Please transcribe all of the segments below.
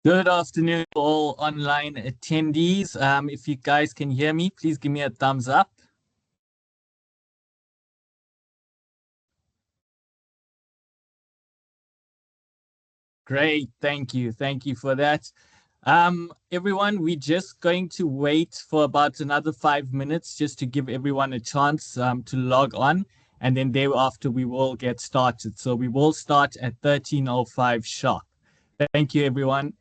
Good afternoon, all online attendees. If you guys can hear me, please give me a thumbs up. Great, thank you. Thank you for that. Everyone, we're just going to wait for about another 5 minutes just to give everyone a chance to log on, and then thereafter we will get started. So we will start at 13:05 sharp. Thank you, everyone.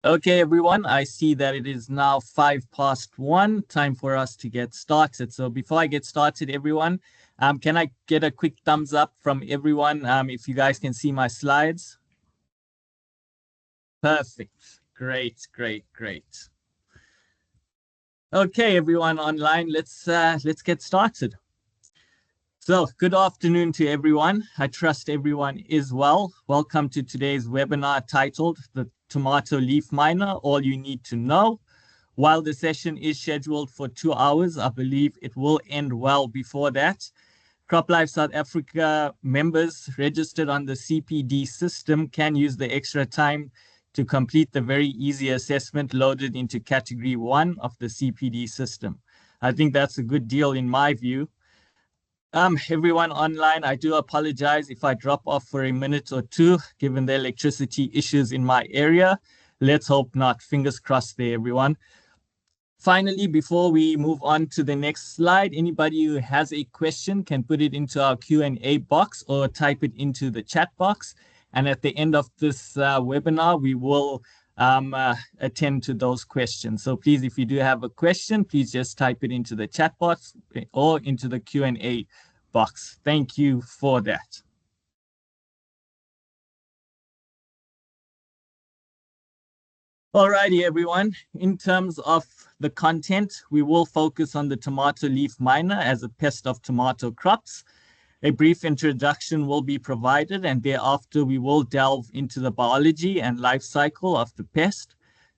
Okay, everyone, I see that it is now 1:05, time for us to get started. So before I get started, everyone, can I get a quick thumbs up from everyone if you guys can see my slides? Perfect. Great, great, great. Okay, everyone online, let's get started. So, good afternoon to everyone. I trust everyone is well. Welcome to today's webinar titled The Tomato Leaf Miner, All You Need to Know. While the session is scheduled for 2 hours, I believe it will end well before that. CropLife South Africa members registered on the CPD system can use the extra time to complete the very easy assessment loaded into category 1 of the CPD system. I think that's a good deal in my view. Everyone online, I do apologize if I drop off for a minute or two, given the electricity issues in my area. Let's hope not. Fingers crossed there, everyone. Finally, before we move on to the next slide, anybody who has a question can put it into our Q&A box or type it into the chat box. And at the end of this webinar, we will attend to those questions. So please, if you do have a question, please just type it into the chat box or into the Q&A box. Thank you for that. Alrighty, everyone. In terms of the content, we will focus on the tomato leaf miner as a pest of tomato crops. A brief introduction will be provided, and thereafter we will delve into the biology and life cycle of the pest.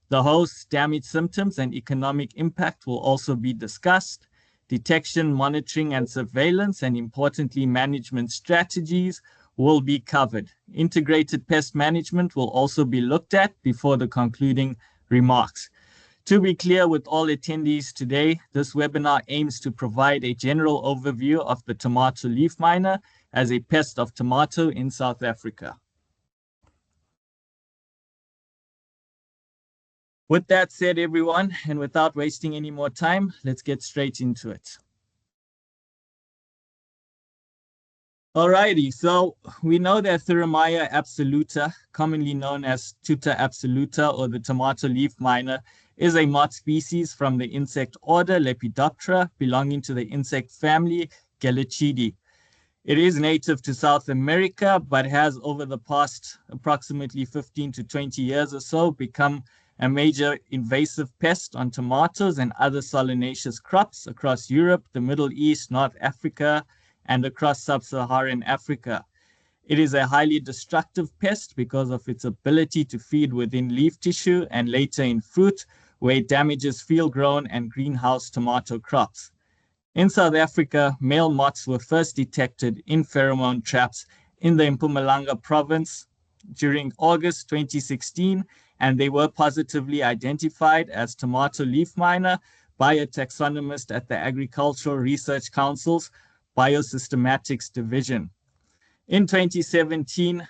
The host, damage symptoms, and economic impact will also be discussed. Detection, monitoring, and surveillance, and importantly, management strategies will be covered. Integrated pest management will also be looked at before the concluding remarks. To be clear with all attendees today, this webinar aims to provide a general overview of the tomato leaf miner as a pest of tomato in South Africa. With that said, everyone, and without wasting any more time, let's get straight into it. Alrighty, so we know that Thurumaya absoluta, commonly known as Tuta absoluta or the tomato leaf miner, is a moth species from the insect order Lepidoptera, belonging to the insect family Gelichidae. It is native to South America, but has over the past approximately 15 to 20 years or so become a major invasive pest on tomatoes and other solanaceous crops across Europe, the Middle East, North Africa, and across sub-Saharan Africa. It is a highly destructive pest because of its ability to feed within leaf tissue and later in fruit, where it damages field-grown and greenhouse tomato crops. In South Africa, male moths were first detected in pheromone traps in the Mpumalanga province during August 2016, and they were positively identified as tomato leaf miner by a taxonomist at the Agricultural Research Council's Biosystematics Division. In 2017,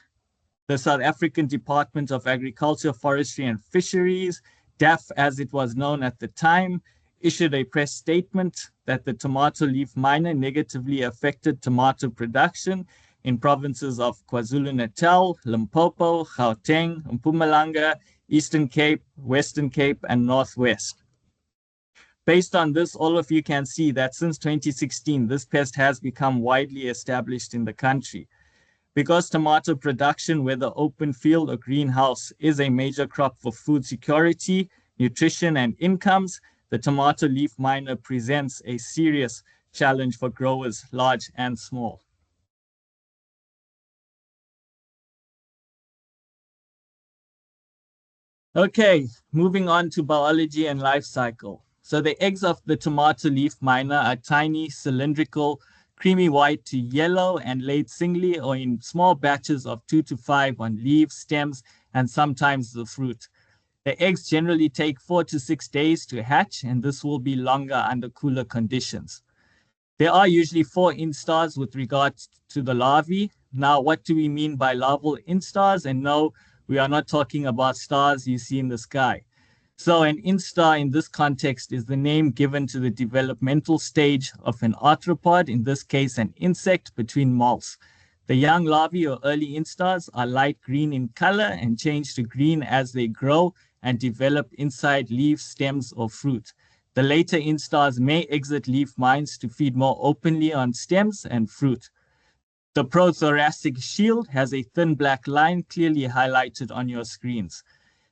the South African Department of Agriculture, Forestry and Fisheries, DAF as it was known at the time, issued a press statement that the tomato leaf miner negatively affected tomato production in provinces of KwaZulu-Natal, Limpopo, Gauteng, Mpumalanga, Eastern Cape, Western Cape, and Northwest. Based on this, all of you can see that since 2016, this pest has become widely established in the country. Because tomato production, whether open field or greenhouse, is a major crop for food security, nutrition, and incomes, the tomato leaf miner presents a serious challenge for growers large and small. Okay, moving on to biology and life cycle. So the eggs of the tomato leaf miner are tiny, cylindrical, creamy white to yellow, and laid singly or in small batches of 2 to 5 on leaves, stems, and sometimes the fruit. The eggs generally take 4 to 6 days to hatch, and this will be longer under cooler conditions. There are usually 4 instars with regards to the larvae. Now, what do we mean by larval instars? And no, we are not talking about stars you see in the sky. So an instar in this context is the name given to the developmental stage of an arthropod, in this case an insect, between moths. The young larvae or early instars are light green in color and change to green as they grow and develop inside leaves, stems, or fruit. The later instars may exit leaf mines to feed more openly on stems and fruit. The prothoracic shield has a thin black line clearly highlighted on your screens.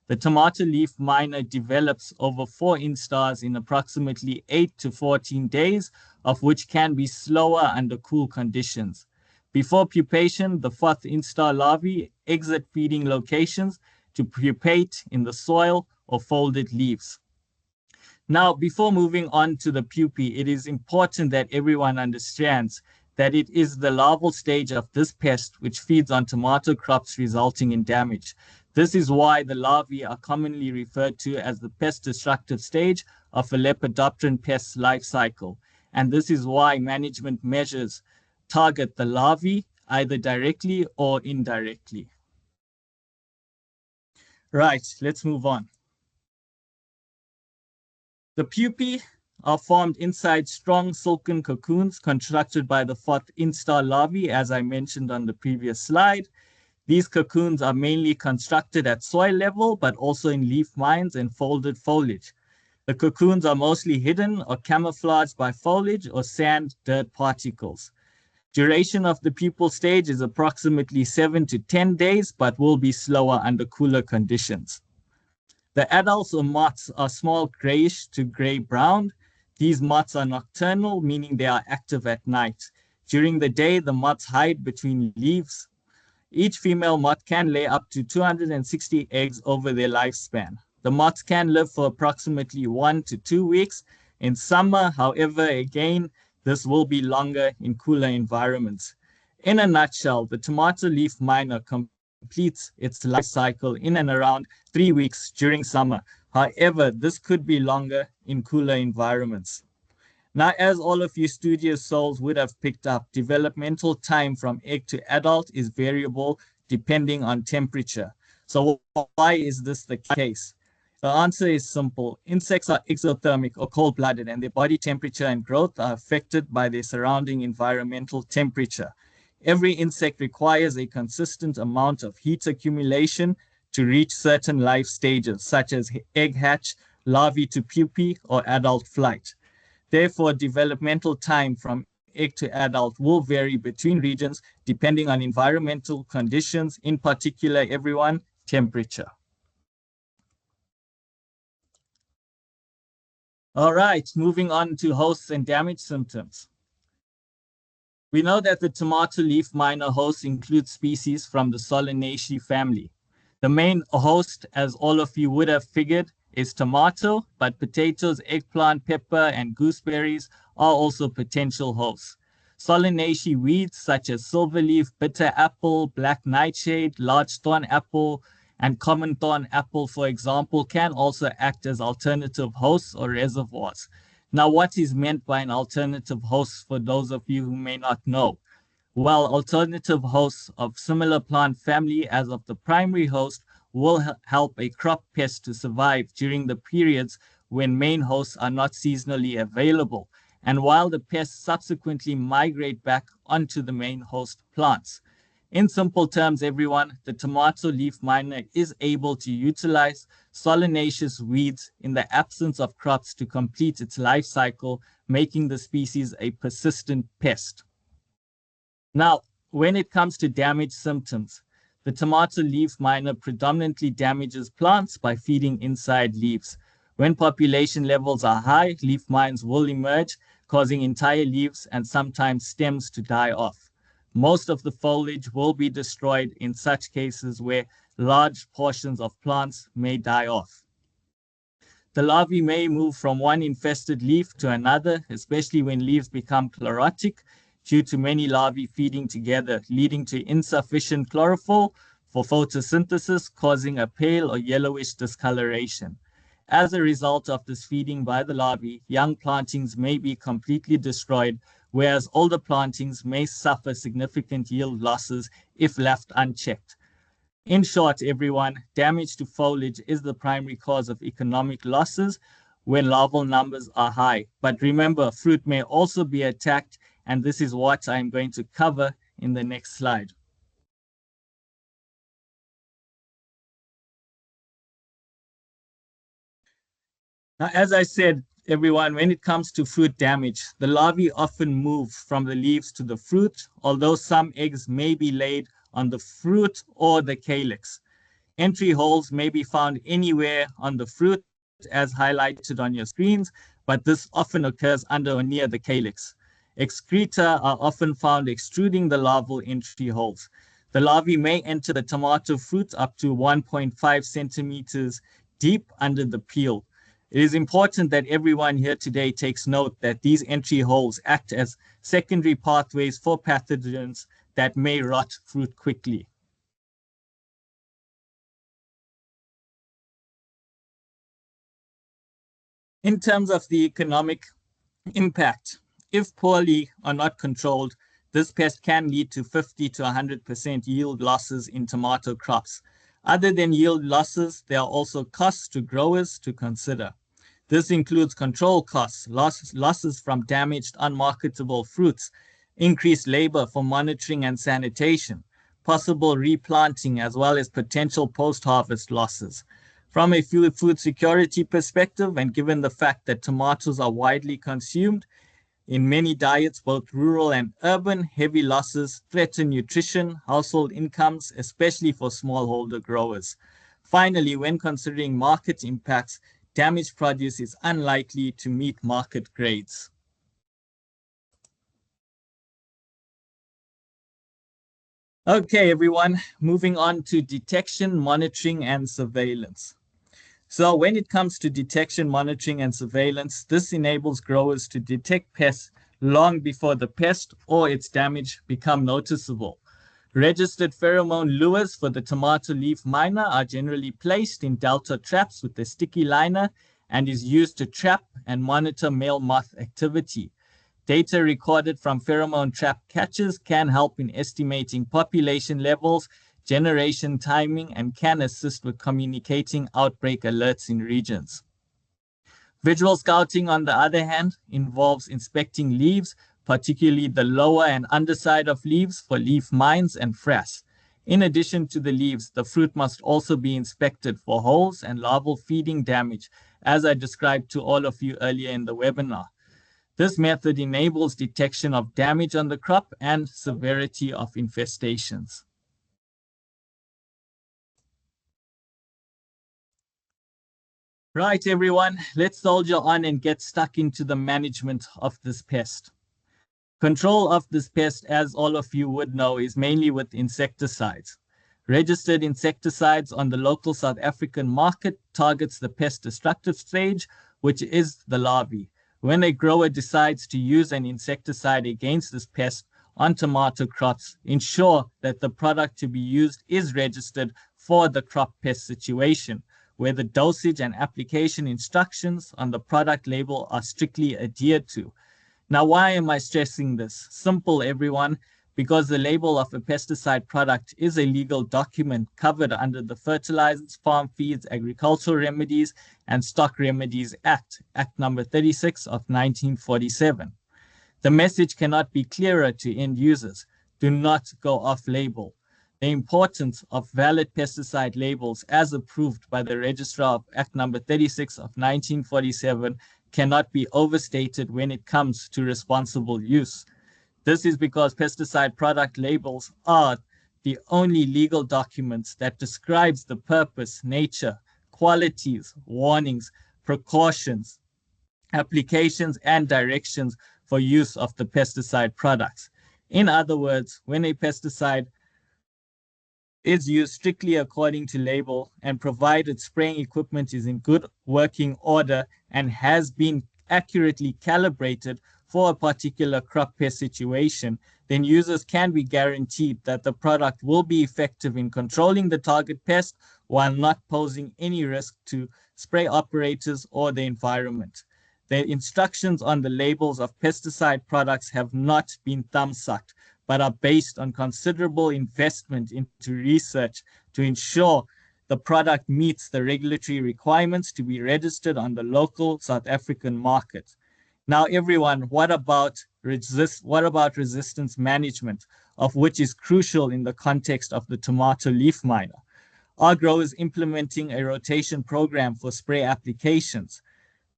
The tomato leaf miner develops over 4 instars in approximately 8 to 14 days, of which can be slower under cool conditions. Before pupation, the 4th instar larvae exit feeding locations to pupate in the soil or folded leaves. Now, before moving on to the pupae, it is important that everyone understands that it is the larval stage of this pest which feeds on tomato crops, resulting in damage. This is why the larvae are commonly referred to as the pest destructive stage of a lepidopteran pest's life cycle. And this is why management measures target the larvae either directly or indirectly. Right, let's move on. The pupae are formed inside strong silken cocoons constructed by the 4th instar larvae, as I mentioned on the previous slide. These cocoons are mainly constructed at soil level, but also in leaf mines and folded foliage. The cocoons are mostly hidden or camouflaged by foliage or sand, dirt particles. Duration of the pupal stage is approximately 7 to 10 days, but will be slower under cooler conditions. The adults or moths are small grayish to gray-brown. These moths are nocturnal, meaning they are active at night. During the day, the moths hide between leaves. Each female moth can lay up to 260 eggs over their lifespan. The moths can live for approximately 1 to 2 weeks. In summer, however, again, this will be longer in cooler environments. In a nutshell, the tomato leaf miner completes its life cycle in and around 3 weeks during summer. However, this could be longer in cooler environments. Now, as all of you studious souls would have picked up, developmental time from egg to adult is variable depending on temperature. So why is this the case? The answer is simple. Insects are exothermic or cold-blooded, and their body temperature and growth are affected by their surrounding environmental temperature. Every insect requires a consistent amount of heat accumulation to reach certain life stages, such as egg hatch, larvae to pupae, or adult flight. Therefore, developmental time from egg to adult will vary between regions depending on environmental conditions, in particular, everyone, temperature. All right, moving on to hosts and damage symptoms. We know that the tomato leaf miner hosts include species from the Solanaceae family. The main host, as all of you would have figured, is tomato, but potatoes, eggplant, pepper, and gooseberries are also potential hosts. Solanaceae weeds such as silverleaf, bitter apple, black nightshade, large thorn apple, and common thorn apple, for example, can also act as alternative hosts or reservoirs. Now, what is meant by an alternative host for those of you who may not know? Well, alternative hosts of similar plant family as of the primary host will help a crop pest to survive during the periods when main hosts are not seasonally available, and while the pests subsequently migrate back onto the main host plants. In simple terms, everyone, the tomato leaf miner is able to utilize solanaceous weeds in the absence of crops to complete its life cycle, making the species a persistent pest. Now, when it comes to damage symptoms, the tomato leaf miner predominantly damages plants by feeding inside leaves. When population levels are high, leaf mines will emerge, causing entire leaves and sometimes stems to die off. Most of the foliage will be destroyed in such cases where large portions of plants may die off. The larvae may move from one infested leaf to another, especially when leaves become chlorotic, due to many larvae feeding together, leading to insufficient chlorophyll for photosynthesis, causing a pale or yellowish discoloration. As a result of this feeding by the larvae, young plantings may be completely destroyed, whereas older plantings may suffer significant yield losses if left unchecked. In short, everyone, damage to foliage is the primary cause of economic losses when larval numbers are high. But remember, fruit may also be attacked, and this is what I'm going to cover in the next slide. Now, as I said, everyone, when it comes to fruit damage, the larvae often move from the leaves to the fruit, although some eggs may be laid on the fruit or the calyx. Entry holes may be found anywhere on the fruit, as highlighted on your screens, but this often occurs under or near the calyx. Excreta are often found extruding the larval entry holes. The larvae may enter the tomato fruit up to 1.5 centimeters deep under the peel. It is important that everyone here today takes note that these entry holes act as secondary pathways for pathogens that may rot fruit quickly. In terms of the economic impact, if poorly or not controlled, this pest can lead to 50 to 100% yield losses in tomato crops. Other than yield losses, there are also costs to growers to consider. This includes control costs, losses from damaged, unmarketable fruits, increased labor for monitoring and sanitation, possible replanting, as well as potential post-harvest losses. From a food security perspective, and given the fact that tomatoes are widely consumed in many diets, both rural and urban, heavy losses threaten nutrition, household incomes, especially for smallholder growers. Finally, when considering market impacts, damaged produce is unlikely to meet market grades. Okay, everyone, moving on to detection, monitoring, and surveillance. So when it comes to detection, monitoring, and surveillance, this enables growers to detect pests long before the pest or its damage become noticeable. Registered pheromone lures for the tomato leaf miner are generally placed in delta traps with a sticky liner and is used to trap and monitor male moth activity. Data recorded from pheromone trap catches can help in estimating population levels, generation timing, and can assist with communicating outbreak alerts in regions. Visual scouting, on the other hand, involves inspecting leaves, particularly the lower and underside of leaves for leaf mines and frass. In addition to the leaves, the fruit must also be inspected for holes and larval feeding damage, as I described to all of you earlier in the webinar. This method enables detection of damage on the crop and severity of infestations. Right, everyone, let's soldier on and get stuck into the management of this pest. Control of this pest, as all of you would know, is mainly with insecticides. Registered insecticides on the local South African market targets the pest destructive stage, which is the larvae. When a grower decides to use an insecticide against this pest on tomato crops, ensure that the product to be used is registered for the crop pest situation, where the dosage and application instructions on the product label are strictly adhered to. Now, why am I stressing this? Simple, everyone, because the label of a pesticide product is a legal document covered under the Fertilizers, Farm Feeds, Agricultural Remedies, and Stock Remedies Act, Act number 36 of 1947. The message cannot be clearer to end users. Do not go off label. The importance of valid pesticide labels as approved by the Registrar of Act number 36 of 1947 cannot be overstated when it comes to responsible use. This is because pesticide product labels are the only legal documents that describes the purpose, nature, qualities, warnings, precautions, applications, and directions for use of the pesticide products. In other words, when a pesticide is used strictly according to label and provided spraying equipment is in good working order and has been accurately calibrated for a particular crop pest situation, then users can be guaranteed that the product will be effective in controlling the target pest while not posing any risk to spray operators or the environment. The instructions on the labels of pesticide products have not been thumbsucked, but are based on considerable investment into research to ensure the product meets the regulatory requirements to be registered on the local South African market. Now, everyone, what about resistance management, of which is crucial in the context of the tomato leaf miner? Our growers implementing a rotation program for spray applications.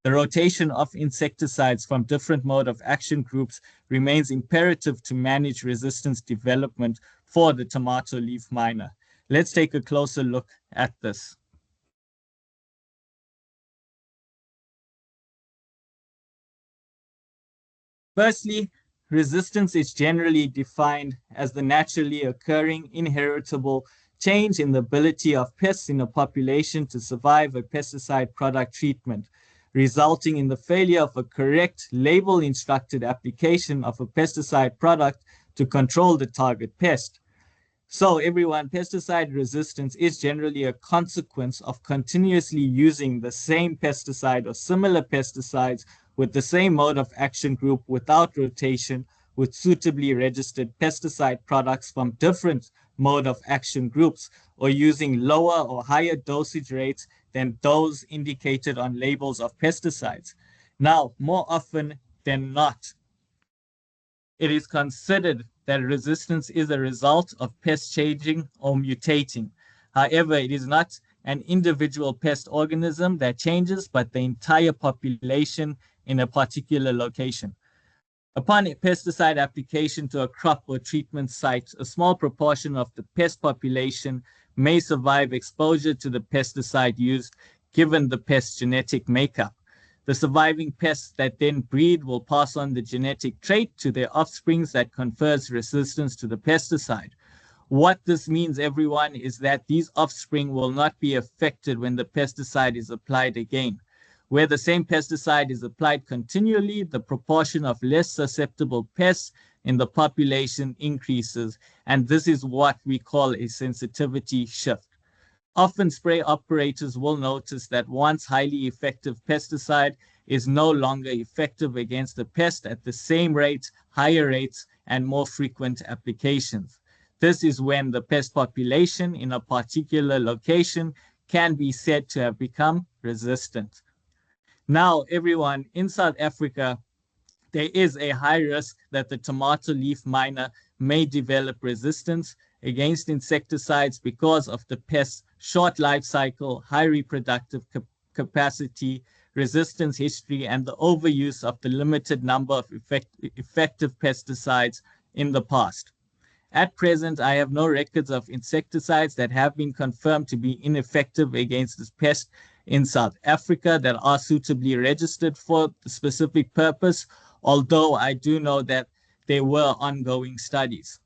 The rotation of insecticides from different mode of action groups remains imperative to manage resistance development for the tomato leaf miner. Let's take a closer look at this. Firstly, resistance is generally defined as the naturally occurring inheritable change in the ability of pests in a population to survive a pesticide product treatment, resulting in the failure of a correct label-instructed application of a pesticide product to control the target pest. So everyone, pesticide resistance is generally a consequence of continuously using the same pesticide or similar pesticides with the same mode of action group without rotation with suitably registered pesticide products from different mode of action groups, or using lower or higher dosage rates than those indicated on labels of pesticides. Now, more often than not, it is considered that resistance is a result of pest changing or mutating. However, it is not an individual pest organism that changes, but the entire population in a particular location. Upon a pesticide application to a crop or treatment site, a small proportion of the pest population may survive exposure to the pesticide used, given the pest's genetic makeup. The surviving pests that then breed will pass on the genetic trait to their offsprings that confers resistance to the pesticide. What this means, everyone, is that these offspring will not be affected when the pesticide is applied again. Where the same pesticide is applied continually, the proportion of less susceptible pests in the population increases, and this is what we call a sensitivity shift. Often spray operators will notice that once highly effective pesticide is no longer effective against the pest at the same rates, higher rates, and more frequent applications. This is when the pest population in a particular location can be said to have become resistant. Now, everyone, in South Africa, there is a high risk that the tomato leaf miner may develop resistance against insecticides because of the pest's short life cycle, high reproductive capacity, resistance history, and the overuse of the limited number of effective pesticides in the past. At present, I have no records of insecticides that have been confirmed to be ineffective against this pest in South Africa that are suitably registered for the specific purpose, although I do know that there were ongoing studies.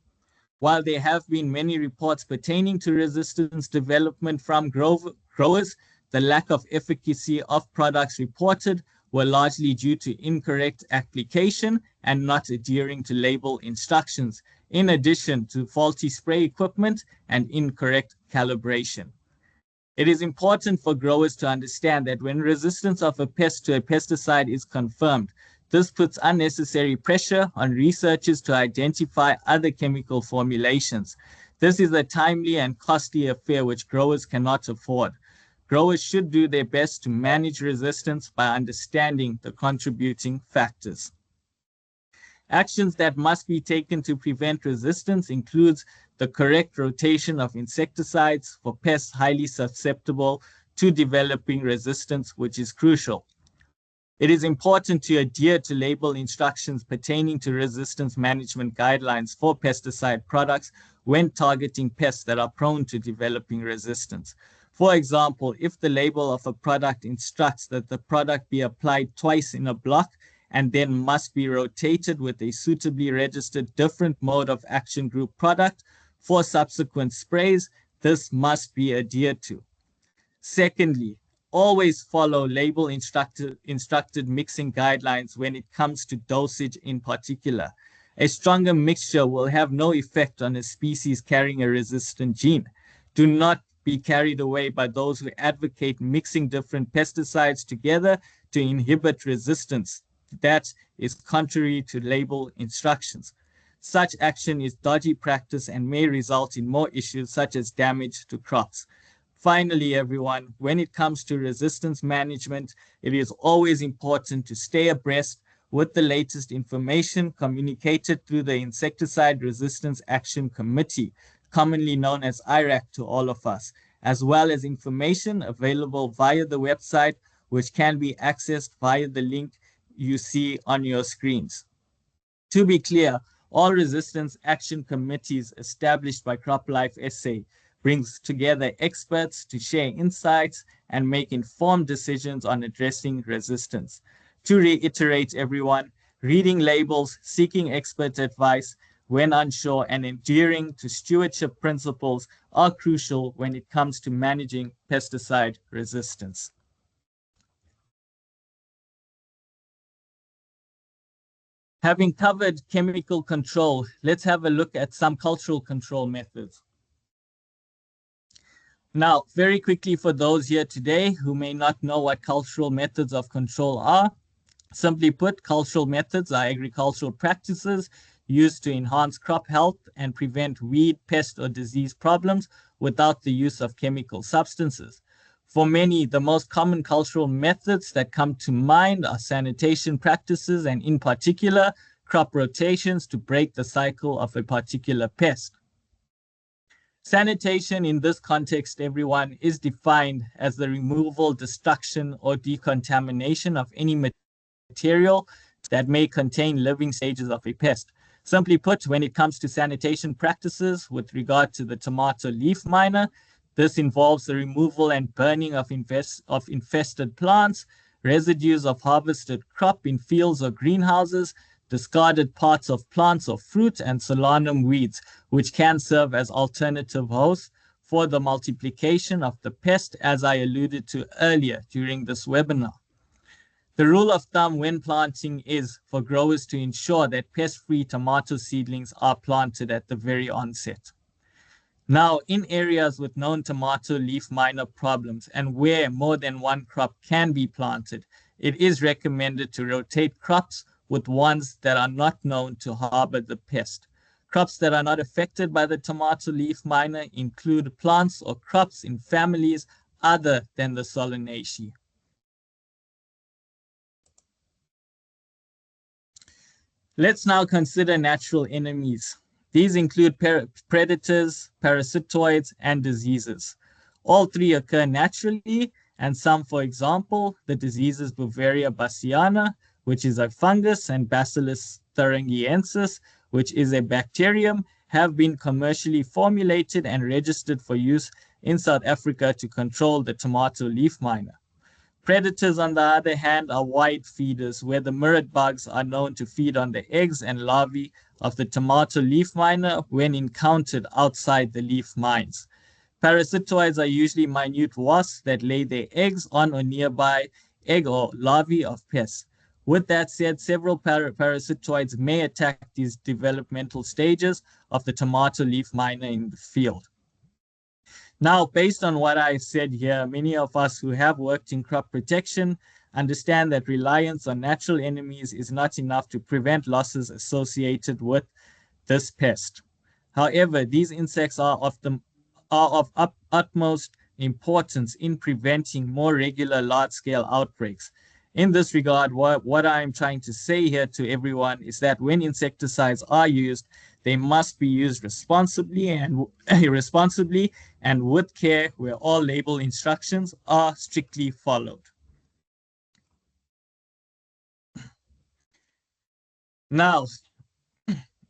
While there have been many reports pertaining to resistance development from growers, the lack of efficacy of products reported were largely due to incorrect application and not adhering to label instructions, in addition to faulty spray equipment and incorrect calibration. It is important for growers to understand that when resistance of a pest to a pesticide is confirmed, this puts unnecessary pressure on researchers to identify other chemical formulations. This is a timely and costly affair which growers cannot afford. Growers should do their best to manage resistance by understanding the contributing factors. Actions that must be taken to prevent resistance includes the correct rotation of insecticides for pests highly susceptible to developing resistance, which is crucial. It is important to adhere to label instructions pertaining to resistance management guidelines for pesticide products when targeting pests that are prone to developing resistance. For example, if the label of a product instructs that the product be applied twice in a block and then must be rotated with a suitably registered different mode of action group product for subsequent sprays, this must be adhered to. Secondly, always follow label instructed mixing guidelines when it comes to dosage in particular. A stronger mixture will have no effect on a species carrying a resistant gene. Do not be carried away by those who advocate mixing different pesticides together to inhibit resistance. That is contrary to label instructions. Such action is dodgy practice and may result in more issues such as damage to crops. Finally, everyone, when it comes to resistance management, it is always important to stay abreast with the latest information communicated through the Insecticide Resistance Action Committee, commonly known as IRAC to all of us, as well as information available via the website which can be accessed via the link you see on your screens. To be clear, all resistance action committees established by CropLife SA brings together experts to share insights and make informed decisions on addressing resistance. To reiterate, everyone, reading labels, seeking expert advice when unsure, and adhering to stewardship principles are crucial when it comes to managing pesticide resistance. Having covered chemical control, let's have a look at some cultural control methods. Now, very quickly for those here today who may not know what cultural methods of control are, simply put, cultural methods are agricultural practices used to enhance crop health and prevent weed, pest, or disease problems without the use of chemical substances. For many, the most common cultural methods that come to mind are sanitation practices and, in particular, crop rotations to break the cycle of a particular pest. Sanitation in this context, everyone, is defined as the removal, destruction, or decontamination of any material that may contain living stages of a pest. Simply put, when it comes to sanitation practices with regard to the tomato leaf miner, this involves the removal and burning of infested plants, residues of harvested crop in fields or greenhouses, discarded parts of plants or fruit, and solanum weeds, which can serve as alternative hosts for the multiplication of the pest, as I alluded to earlier during this webinar. The rule of thumb when planting is for growers to ensure that pest-free tomato seedlings are planted at the very onset. Now, in areas with known tomato leaf miner problems and where more than one crop can be planted, it is recommended to rotate crops with ones that are not known to harbor the pest. Crops that are not affected by the tomato leaf miner include plants or crops in families other than the Solanaceae. Let's now consider natural enemies. These include predators, parasitoids, and diseases. All three occur naturally, and some, for example, the diseases Beauveria bassiana, which is a fungus, and Bacillus thuringiensis, which is a bacterium, have been commercially formulated and registered for use in South Africa to control the tomato leaf miner. Predators, on the other hand, are wide feeders, where the mirrored bugs are known to feed on the eggs and larvae of the tomato leaf miner when encountered outside the leaf mines. Parasitoids are usually minute wasps that lay their eggs on or nearby egg or larvae of pests. With that said, several parasitoids may attack these developmental stages of the tomato leaf miner in the field. Now, based on what I've said here, many of us who have worked in crop protection understand that reliance on natural enemies is not enough to prevent losses associated with this pest. However, these insects are of utmost importance in preventing more regular large-scale outbreaks. In this regard, what I'm trying to say here to everyone is that when insecticides are used, they must be used responsibly and with care, where all label instructions are strictly followed. Now,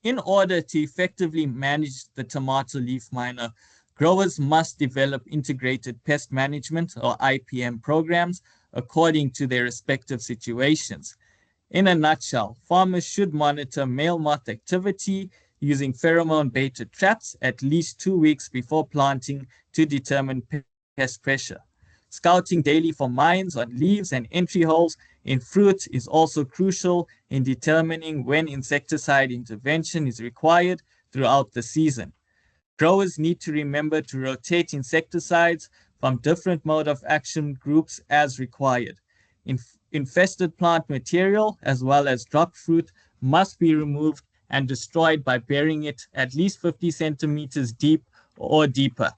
in order to effectively manage the tomato leaf miner, growers must develop integrated pest management or IPM programs according to their respective situations. In a nutshell, farmers should monitor male moth activity using pheromone-baited traps at least 2 weeks before planting to determine pest pressure. Scouting daily for mines on leaves and entry holes in fruit is also crucial in determining when insecticide intervention is required throughout the season. Growers need to remember to rotate insecticides from different mode of action groups as required. Infested plant material as well as dropped fruit must be removed and destroyed by burying it at least 50 centimeters deep or deeper.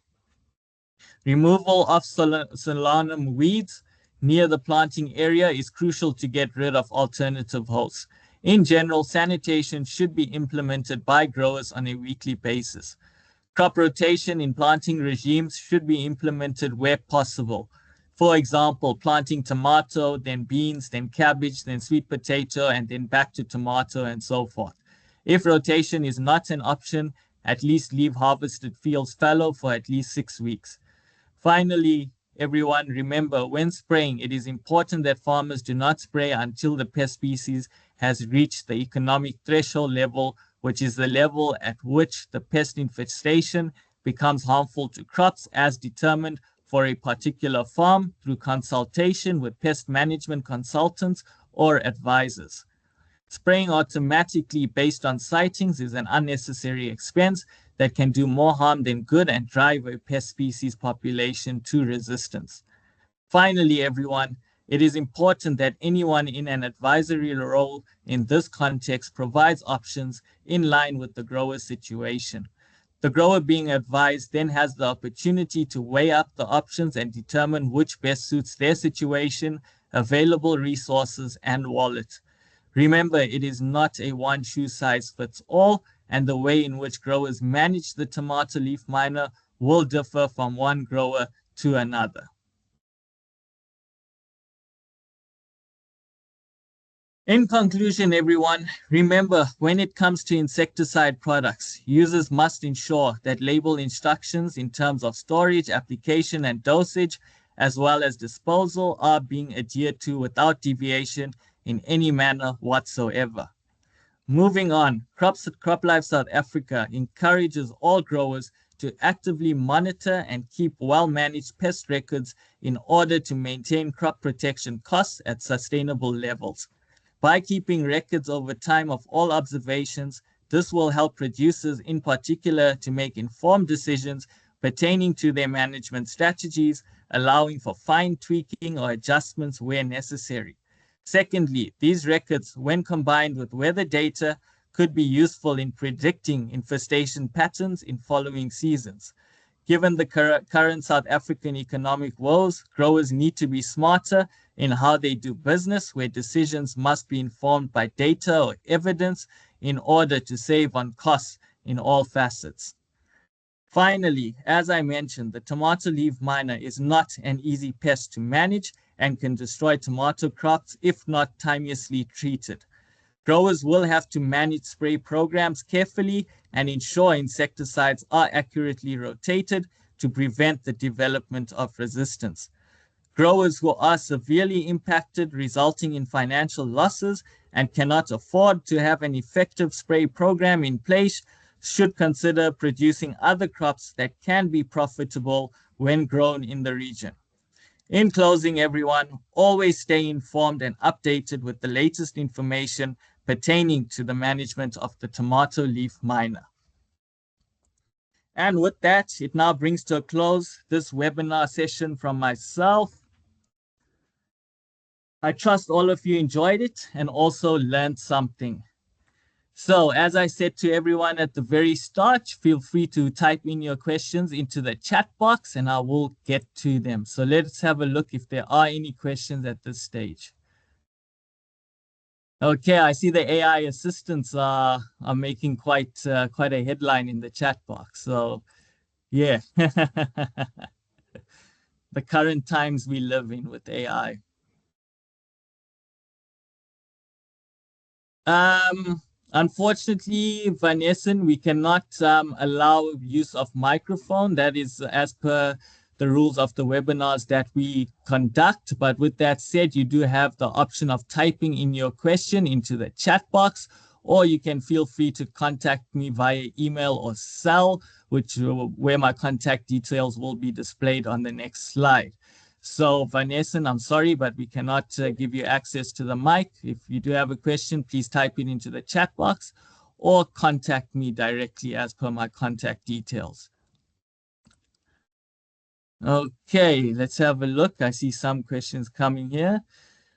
Removal of solanum weeds near the planting area is crucial to get rid of alternative hosts. In general, sanitation should be implemented by growers on a weekly basis. Crop rotation in planting regimes should be implemented where possible. For example, planting tomato, then beans, then cabbage, then sweet potato, and then back to tomato and so forth. If rotation is not an option, at least leave harvested fields fallow for at least 6 weeks. Finally, everyone, remember when spraying, it is important that farmers do not spray until the pest species has reached the economic threshold level, which is the level at which the pest infestation becomes harmful to crops as determined for a particular farm through consultation with pest management consultants or advisors. Spraying automatically based on sightings is an unnecessary expense that can do more harm than good and drive a pest species population to resistance. Finally, everyone, it is important that anyone in an advisory role in this context provides options in line with the grower's situation. The grower being advised then has the opportunity to weigh up the options and determine which best suits their situation, available resources, and wallet. Remember, it is not a one shoe size fits all, and the way in which growers manage the tomato leaf miner will differ from one grower to another. In conclusion, everyone, remember when it comes to insecticide products, users must ensure that label instructions in terms of storage, application, and dosage, as well as disposal, are being adhered to without deviation in any manner whatsoever. Moving on, CropLife South Africa encourages all growers to actively monitor and keep well-managed pest records in order to maintain crop protection costs at sustainable levels. By keeping records over time of all observations, this will help producers in particular to make informed decisions pertaining to their management strategies, allowing for fine tweaking or adjustments where necessary. Secondly, these records, when combined with weather data, could be useful in predicting infestation patterns in following seasons. Given the current South African economic woes, growers need to be smarter in how they do business, where decisions must be informed by data or evidence in order to save on costs in all facets. Finally, as I mentioned, the tomato leaf miner is not an easy pest to manage and can destroy tomato crops if not timeously treated. Growers will have to manage spray programs carefully and ensure insecticides are accurately rotated to prevent the development of resistance. Growers who are severely impacted, resulting in financial losses, and cannot afford to have an effective spray program in place should consider producing other crops that can be profitable when grown in the region. In closing, everyone, always stay informed and updated with the latest information pertaining to the management of the tomato leaf miner. And with that, it now brings to a close this webinar session from myself. I trust all of you enjoyed it and also learned something. So as I said to everyone at the very start, feel free to type in your questions into the chat box and I will get to them. So let's have a look if there are any questions at this stage. Okay, I see the AI assistants are making quite a headline in the chat box. So yeah, the current times we live in with AI. Unfortunately, Vanessa, we cannot allow use of microphone. That is as per the rules of the webinars that we conduct. But with that said, you do have the option of typing in your question into the chat box, or you can feel free to contact me via email or cell, where my contact details will be displayed on the next slide. So Vanessa, I'm sorry, but we cannot give you access to the mic. If you do have a question, please type it into the chat box or contact me directly as per my contact details. Okay, let's have a look. I see some questions coming here.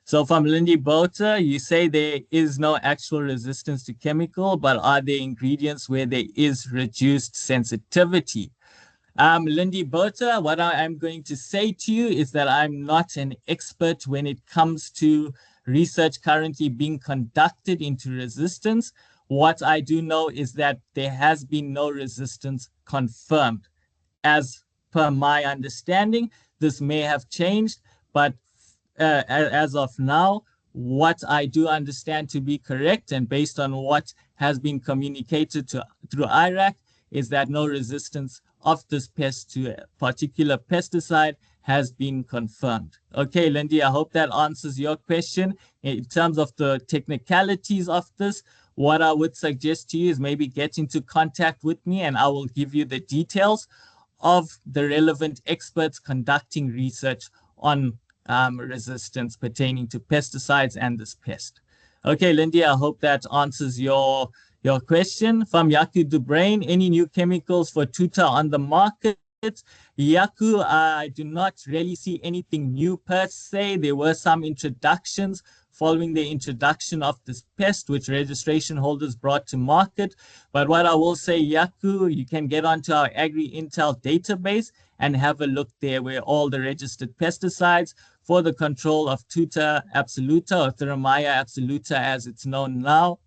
So from Lindy Bota, you say there is no actual resistance to chemical, but are there ingredients where there is reduced sensitivity? Lindy Bota, what I'm going to say to you is that I'm not an expert when it comes to research currently being conducted into resistance. What I do know is that there has been no resistance confirmed. As per my understanding, this may have changed, but as of now, what I do understand to be correct and based on what has been communicated through IRAC is that no resistance of this pest to a particular pesticide has been confirmed. Okay, Lindy, I hope that answers your question. In terms of the technicalities of this, what I would suggest to you is maybe get into contact with me and I will give you the details of the relevant experts conducting research on resistance pertaining to pesticides and this pest. Okay, Lindy, I hope that answers your question. From Yaku Dubrain, any new chemicals for tuta on the market? Yaku, I do not really see anything new per se. There were some introductions following the introduction of this pest, which registration holders brought to market. But what I will say, Yaku, you can get onto our Agri-Intel database and have a look there where all the registered pesticides for the control of tuta absoluta or Thermia absoluta as it's known now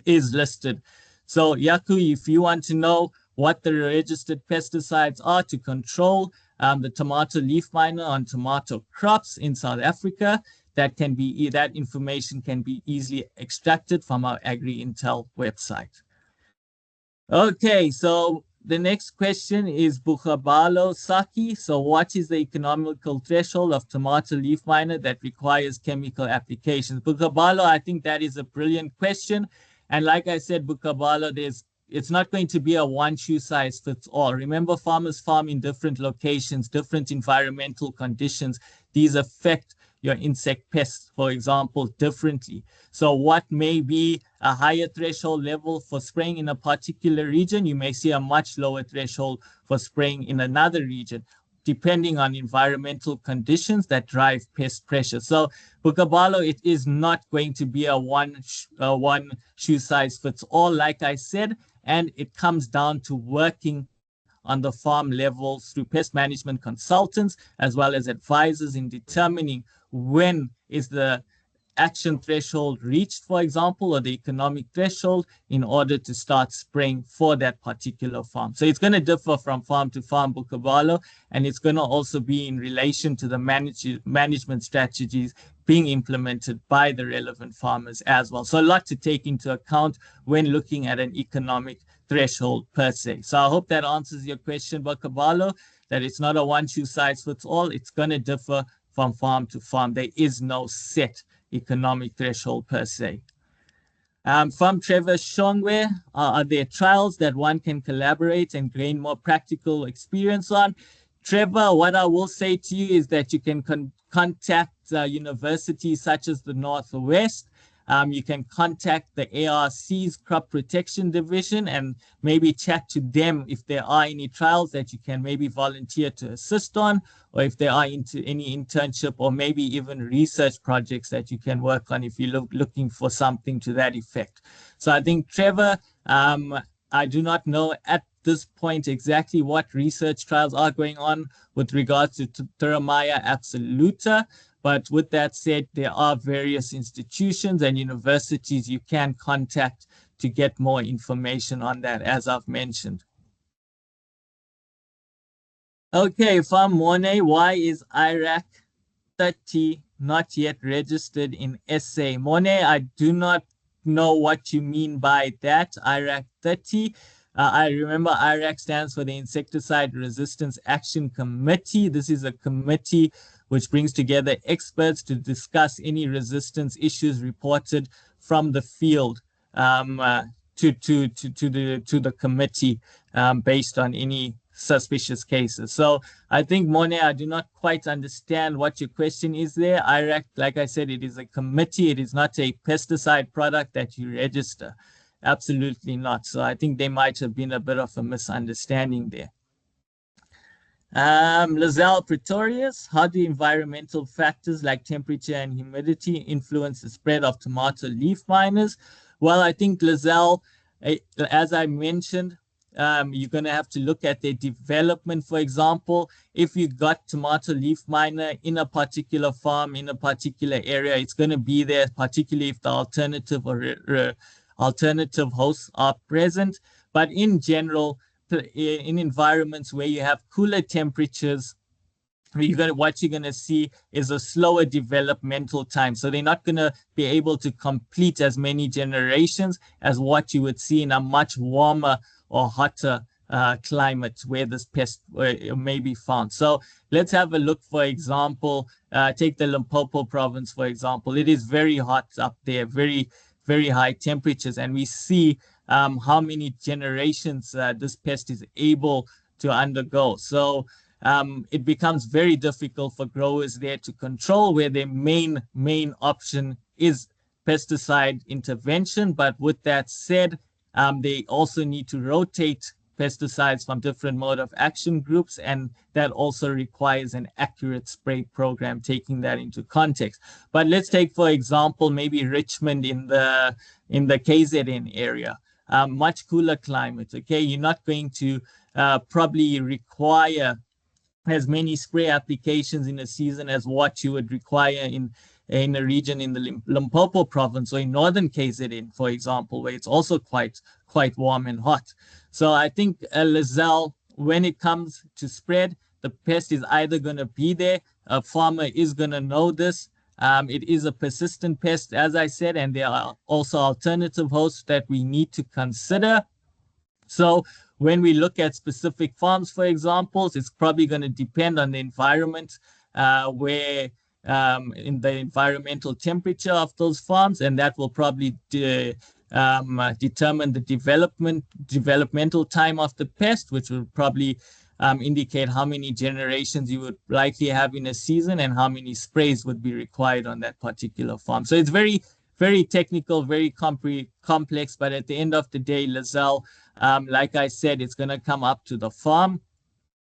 is listed. So Yaku, if you want to know what the registered pesticides are to control the tomato leaf miner on tomato crops in South Africa, that information can be easily extracted from our Agri-Intel website. Okay, so the next question is Bukhabalo Saki. So what is the economical threshold of tomato leaf miner that requires chemical applications? Bukhabalo, I think that is a brilliant question. And like I said, Bukhabalo, it's not going to be a one shoe size fits all. Remember, farmers farm in different locations, different environmental conditions. These affect your insect pests, for example, differently. So what may be a higher threshold level for spraying in a particular region, you may see a much lower threshold for spraying in another region, depending on environmental conditions that drive pest pressure. So Bukhabalo, it is not going to be a one shoe size fits all, like I said, and it comes down to working on the farm level through pest management consultants, as well as advisors in determining when is the action threshold reached, for example, or the economic threshold in order to start spraying for that particular farm. So it's going to differ from farm to farm, Bukhabalo, and it's going to also be in relation to the management strategies being implemented by the relevant farmers as well. So a lot to take into account when looking at an economic threshold per se. So I hope that answers your question, Bukhabalo, that it's not a one shoe size fits all. It's going to differ from farm to farm. There is no set economic threshold per se. From Trevor Shongwe, are there trials that one can collaborate and gain more practical experience on? Trevor, what I will say to you is that you can contact universities such as the Northwest. You can contact the ARC's Crop Protection Division and maybe chat to them if there are any trials that you can maybe volunteer to assist on, or if there are any internship or maybe even research projects that you can work on if you're looking for something to that effect. So I think, Trevor, I do not know at this point exactly what research trials are going on with regards to Thermia absoluta. But with that said, there are various institutions and universities you can contact to get more information on that, as I've mentioned. Okay, from Monet, why is IRAC 30 not yet registered in SA? Monet, I do not know what you mean by that, IRAC 30. I remember IRAC stands for the Insecticide Resistance Action Committee. This is a committee which brings together experts to discuss any resistance issues reported from the field to the committee based on any suspicious cases. So I think, Monet, I do not quite understand what your question is there. IRAC, like I said, it is a committee. It is not a pesticide product that you register. Absolutely not. So I think there might have been a bit of a misunderstanding there. Lizelle Pretorius, how do environmental factors like temperature and humidity influence the spread of tomato leaf miners? Well, I think, Lizelle, as I mentioned, you're going to have to look at their development. For example, if you got tomato leaf miner in a particular farm, in a particular area, it's going to be there, particularly if the alternative or alternative hosts are present. But in general, in environments where you have cooler temperatures, what you're going to see is a slower developmental time. So they're not going to be able to complete as many generations as what you would see in a much warmer or hotter climate where this pest may be found. So let's have a look. For example, take the Limpopo province, for example. It is very hot up there, very, very high temperatures. And we see how many generations this pest is able to undergo. So it becomes very difficult for growers there to control, where their main option is pesticide intervention. But with that said, they also need to rotate pesticides from different mode of action groups, and that also requires an accurate spray program, taking that into context. But let's take, for example, maybe Richmond in the KZN area, much cooler climate. Okay, you're not going to probably require as many spray applications in a season as what you would require in a region in the Limpopo province or in northern KZN, for example, where it's also quite warm and hot. So I think Lizelle, when it comes to spread, the pest is either going to be there. A farmer is going to know this. It is a persistent pest, as I said, and there are also alternative hosts that we need to consider. So when we look at specific farms, for example, it's probably going to depend on the environment, where in the environmental temperature of those farms, and that will probably determine the developmental time of the pest, which will probably indicate how many generations you would likely have in a season and how many sprays would be required on that particular farm. So it's very, very technical, very complex, but at the end of the day, Lizelle, like I said, it's going to come up to the farm,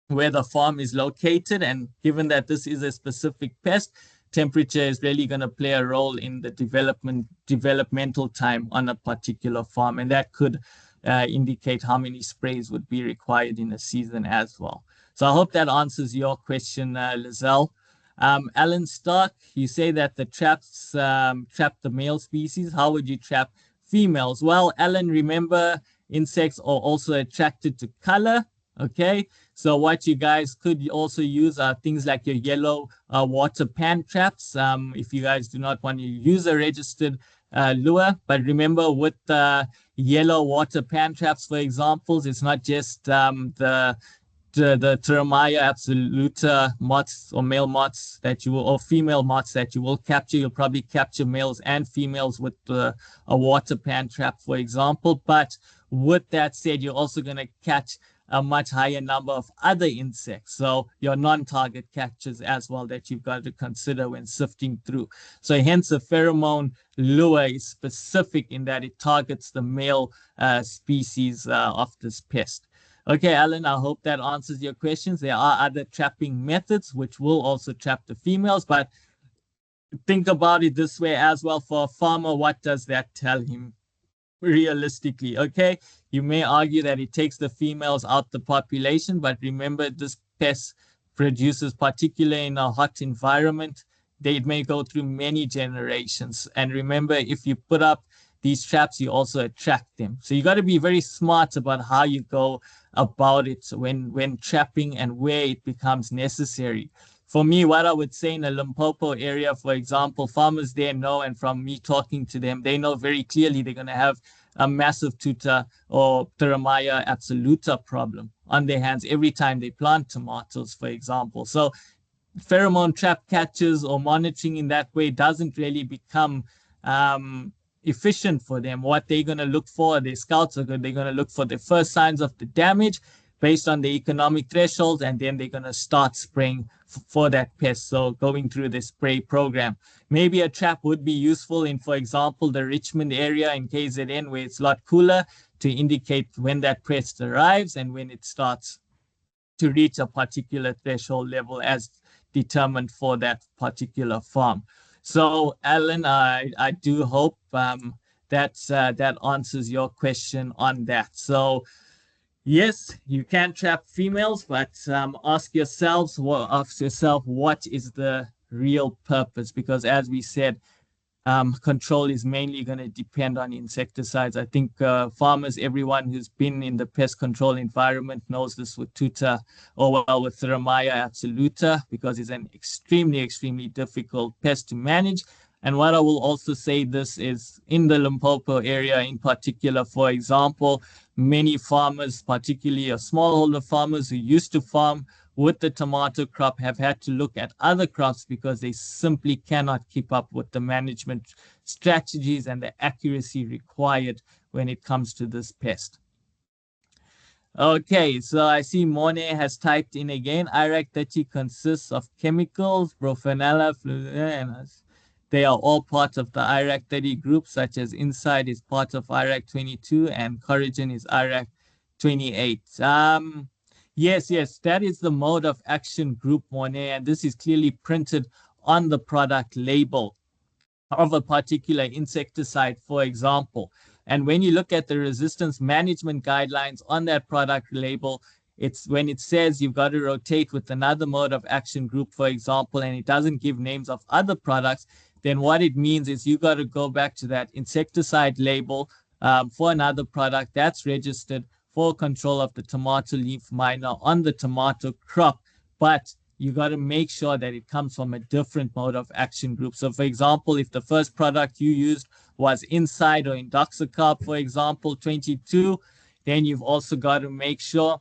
where the farm is located. And given that this is a specific pest, temperature is really going to play a role in the developmental time on a particular farm. And that could indicate how many sprays would be required in a season as well. So I hope that answers your question, Lizelle. Alan Stark, you say that the traps trap the male species. How would you trap females? Well, Alan, remember, insects are also attracted to color. Okay, so what you guys could also use are things like your yellow water pan traps, if you guys do not want to use a registered lure. But remember, with the yellow water pan traps, for example, it's not just the Pteromyia absoluta moths or male moths that you will, or female moths that you will capture. You'll probably capture males and females with a water pan trap, for example. But with that said, you're also going to catch a much higher number of other insects. So your non-target catches as well that you've got to consider when sifting through. So hence a pheromone lure is specific in that it targets the male species of this pest. Okay, Alan, I hope that answers your questions. There are other trapping methods which will also trap the females, but think about it this way as well. For a farmer, what does that tell him realistically? Okay, you may argue that it takes the females out the population, but remember, this pest produces, particularly in a hot environment, they may go through many generations. And remember, if you put up these traps, you also attract them. So you got to be very smart about how you go about it when trapping and where it becomes necessary. For me, what I would say in the Limpopo area, for example, farmers there know, and from me talking to them, they know very clearly they're going to have a massive tuta or Pteromyia absoluta problem on their hands every time they plant tomatoes, for example. So pheromone trap catches or monitoring in that way doesn't really become efficient for them. What they're going to look for, their scouts are they're going to look for the first signs of the damage based on the economic thresholds, and then they're going to start spraying for that pest. So going through the spray program. Maybe a trap would be useful in, for example, the Richmond area in KZN, where it's a lot cooler, to indicate when that pest arrives and when it starts to reach a particular threshold level as determined for that particular farm. So, Alan, I do hope that answers your question on that. So, yes, you can trap females, but ask yourself what is the real purpose? Because as we said, control is mainly going to depend on insecticides. I think farmers, everyone who's been in the pest control environment knows this with tuta, or well, with Thermia absoluta, because it's an extremely, extremely difficult pest to manage. And what I will also say this is in the Limpopo area in particular, for example, many farmers, particularly smallholder farmers who used to farm with the tomato crop, have had to look at other crops because they simply cannot keep up with the management strategies and the accuracy required when it comes to this pest. Okay, so I see Monet has typed in again. IRAC 30 consists of chemicals, Brofenella, and they are all part of the IRAC 30 group, such as Inside is part of IRAC 22 and Coragen is IRAC 28. Yes, that is the mode of action group, Monet, and this is clearly printed on the product label of a particular insecticide, for example. And when you look at the resistance management guidelines on that product label, it's when it says you've got to rotate with another mode of action group, for example, and it doesn't give names of other products, then what it means is you got to go back to that insecticide label for another product that's registered for control of the tomato leaf miner on the tomato crop, but you got to make sure that it comes from a different mode of action group. So for example, if the first product you used was Inside or Indoxacarb, for example, 22, then you've also got to make sure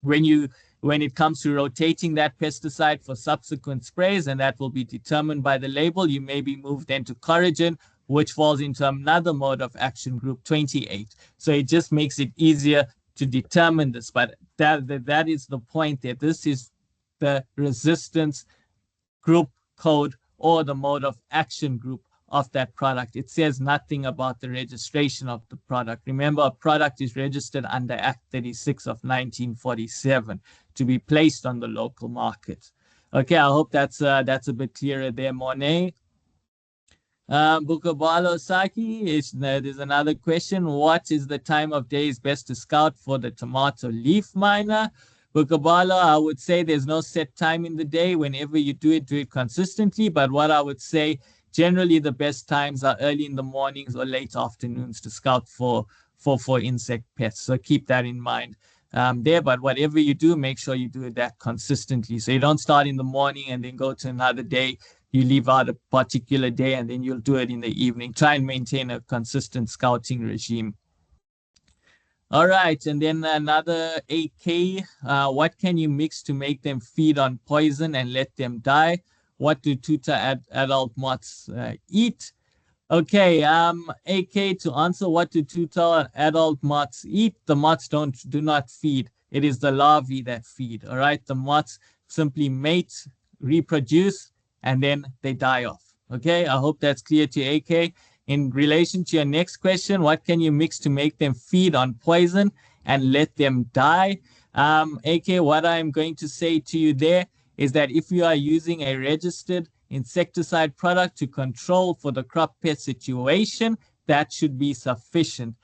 when it comes to rotating that pesticide for subsequent sprays, and that will be determined by the label, you may be moved into Coragen, which falls into another mode of action group 28. So it just makes it easier to determine this, but that is the point there. This is the resistance group code or the mode of action group of that product. It says nothing about the registration of the product. Remember, a product is registered under Act 36 of 1947 to be placed on the local market. Okay, I hope that's a bit clearer there, Monet. Bukabalo Saki, there's another question. What is the time of day is best to scout for the tomato leaf miner? Bukabalo, I would say there's no set time in the day. Whenever you do it consistently. But what I would say, generally the best times are early in the mornings or late afternoons to scout for insect pests. So keep that in mind there. But whatever you do, make sure you do that consistently. So you don't start in the morning and then go to another day. You leave out a particular day and then you'll do it in the evening. Try and maintain a consistent scouting regime. All right, and then another AK. What can you mix to make them feed on poison and let them die? What do tuta adult moths eat? Okay, AK, to answer what do tuta adult moths eat, the moths do not feed. It is the larvae that feed, all right? The moths simply mate, reproduce, and then they die off. Okay, I hope that's clear to AK. In relation to your next question, what can you mix to make them feed on poison and let them die? AK, what I'm going to say to you there is that if you are using a registered insecticide product to control for the crop pest situation, that should be sufficient.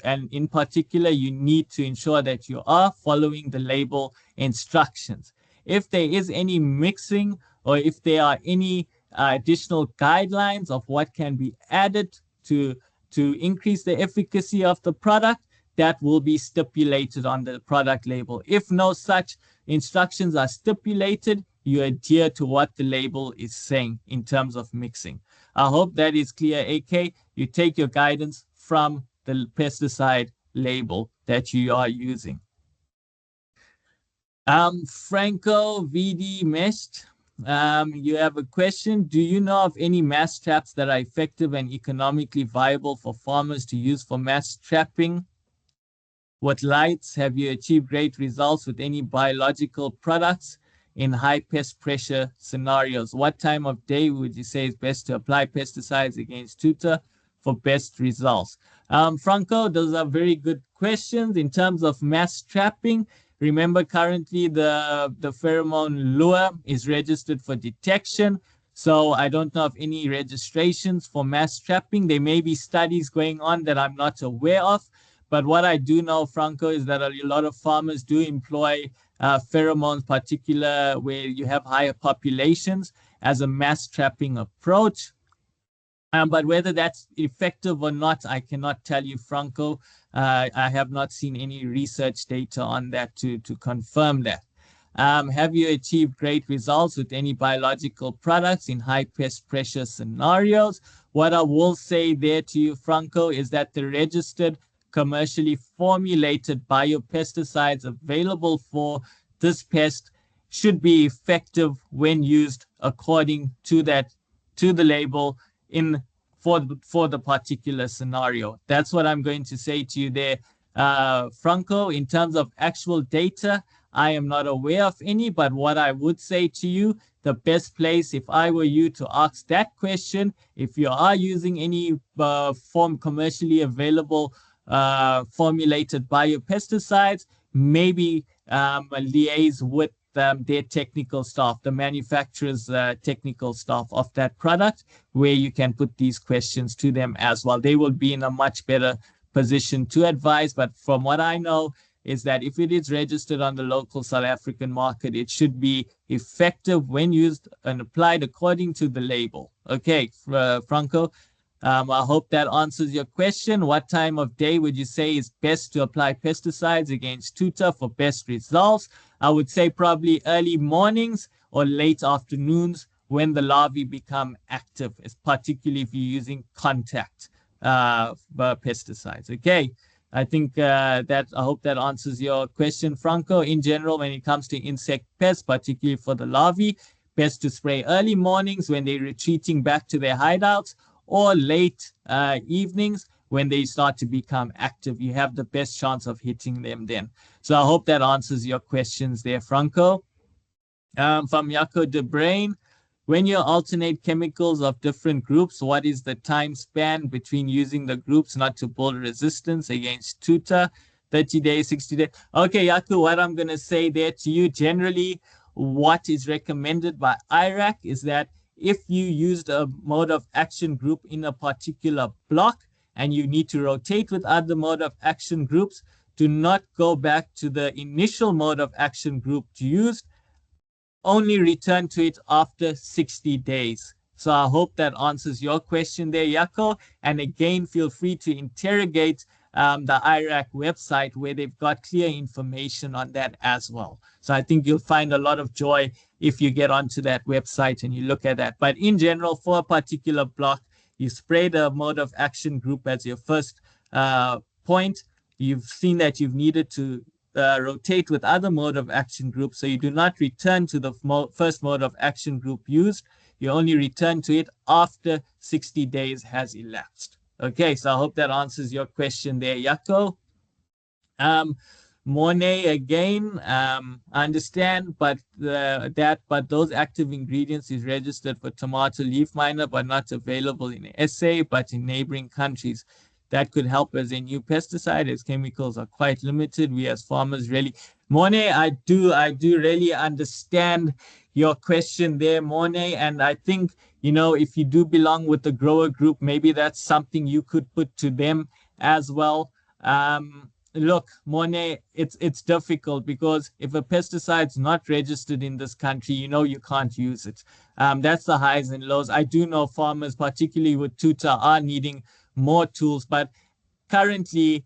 And in particular, you need to ensure that you are following the label instructions. If there is any mixing or if there are any additional guidelines of what can be added to increase the efficacy of the product, that will be stipulated on the product label. If no such instructions are stipulated, you adhere to what the label is saying in terms of mixing. I hope that is clear, AK. You take your guidance from the pesticide label that you are using. Franco VD Meshed, you have a question. Do you know of any mass traps that are effective and economically viable for farmers to use for mass trapping? What lights have you achieved great results with any biological products in high pest pressure scenarios? What time of day would you say is best to apply pesticides against tuta for best results? Franco, those are very good questions. In terms of mass trapping, remember currently the pheromone lure is registered for detection. So I don't know of any registrations for mass trapping. There may be studies going on that I'm not aware of. But what I do know, Franco, is that a lot of farmers do employ pheromones, particular where you have higher populations, as a mass trapping approach. But whether that's effective or not, I cannot tell you, Franco. I have not seen any research data on that to confirm that. Have you achieved great results with any biological products in high pest pressure scenarios? What I will say there to you, Franco, is that the registered commercially formulated biopesticides available for this pest should be effective when used according to the label in for the particular scenario. That's what I'm going to say to you there, Franco. In terms of actual data, I am not aware of any, but what I would say to you, the best place, if I were you, to ask that question, if you are using any commercially available formulated biopesticides, maybe liaise with their technical staff, the manufacturer's technical staff of that product, where you can put these questions to them as well. They will be in a much better position to advise. But from what I know, is that if it is registered on the local South African market, it should be effective when used and applied according to the label. Okay, Franco, I hope that answers your question. What time of day would you say is best to apply pesticides against tuta for best results? I would say probably early mornings or late afternoons when the larvae become active, particularly if you're using contact pesticides. Okay. I think I hope that answers your question, Franco. In general, when it comes to insect pests, particularly for the larvae, best to spray early mornings when they're retreating back to their hideouts, or late evenings when they start to become active. You have the best chance of hitting them then. So I hope that answers your questions there, Franco. From Jaco de Brain, when you alternate chemicals of different groups, what is the time span between using the groups not to build resistance against tuta? 30 days, 60 days. Okay, Yaku, what I'm going to say there to you, generally, what is recommended by IRAC is that if you used a mode of action group in a particular block and you need to rotate with other mode of action groups, do not go back to the initial mode of action group used. Only return to it after 60 days. So I hope that answers your question there, Yako. And again, feel free to interrogate the IRAC website where they've got clear information on that as well. So I think you'll find a lot of joy if you get onto that website and you look at that. But in general, for a particular block, you spray the mode of action group as your first point. You've seen that you've needed to rotate with other mode of action groups. So you do not return to the first mode of action group used. You only return to it after 60 days has elapsed. Okay, so I hope that answers your question there, Yako. Mornay again, I understand, but those active ingredients is registered for tomato leaf miner, but not available in SA, but in neighboring countries. That could help as a new pesticide, as chemicals are quite limited. We as farmers really, Mornay, I do really understand your question there, Mornay, and I think, you know, if you do belong with the grower group, maybe that's something you could put to them as well. Look, Mornay, it's difficult because if a pesticide's not registered in this country, you know you can't use it. That's the highs and lows. I do know farmers, particularly with tuta, are needing more tools, but currently